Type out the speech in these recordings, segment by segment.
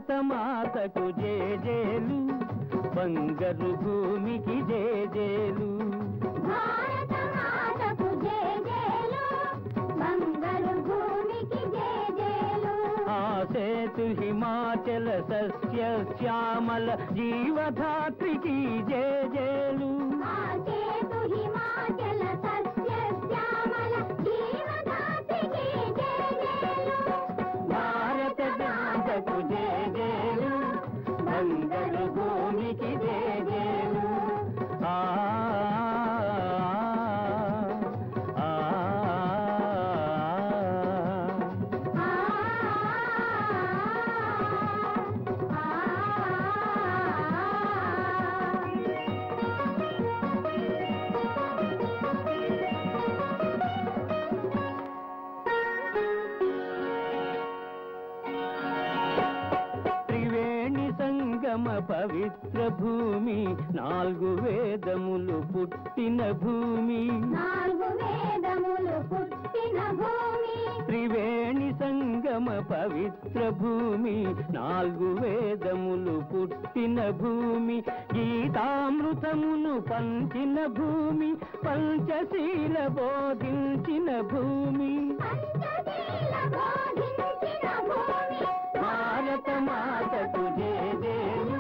భారత మాతకు జేజేలు, బంగారు భూమికి జేజేలు. భారత మాతకు జేజేలు, బంగారు భూమికి జేజేలు. ఆ సేతు హిమాచల సస్య శ్యామల జీవధాత్రికి జేజేలు. ఆ సేతు హిమాచల సస్య శ్యామల జీవధాత్రికి జేజేలు. భారత మాతకు జేజేలు, బంగారు భూమికి జేజేలు. ఆ పవిత్ర భూమి, 4 వేదములు పుట్టిన భూమి. 4 వేదములు పుట్టిన భూమి. త్రివేణి సంగమ పవిత్ర భూమి, 4 వేదములు పుట్టిన భూమి. గీతామృతమును పంచిన భూమి, పంచశీల బోధించిన భూమి. పంచశీల బోధించిన భూమి. భారత మాతకు జేజేలు,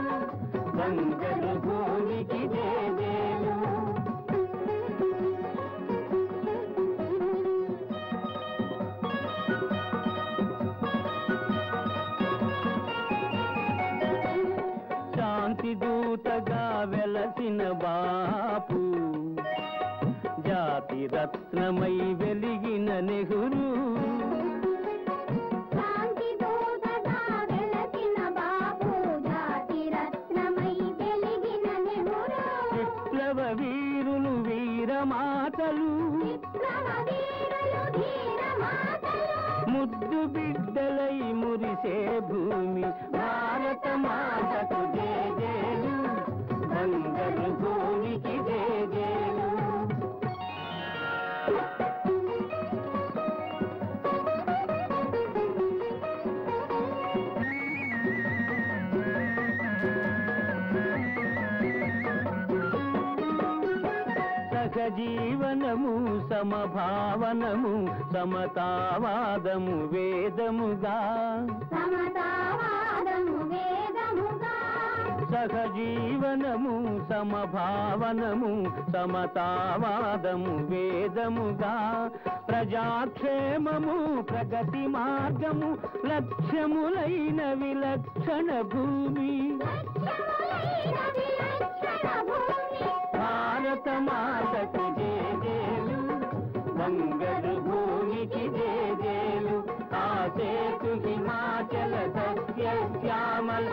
బంగారు భూమికి జేజేలు. శాంతి దూతగా వెలసిన బాపు, జాతి రత్నమై వెలిగిన నెహ్రూ. వీరులు వీరమాతలు, ముద్దు బిడ్డలై మురిసే భూమి. భారత మాతకు జేజేలు, బంగారు భూమికి జేజేలు. సహజీవనము సమభావనము సమతావాదము వేదముగా. సమతావాదము వేదముగా. సహజీవనము సమభావనము సమతావాదము వేదముగా. ప్రజాక్షేమము ప్రగతి మార్గము లక్ష్యములైన విలక్షణ భూమి. భారత మాతకు జేజేలు, బంగారు భూమికి జేజేలు. ఆ సేతు హిమాచల సస్య శ్యామల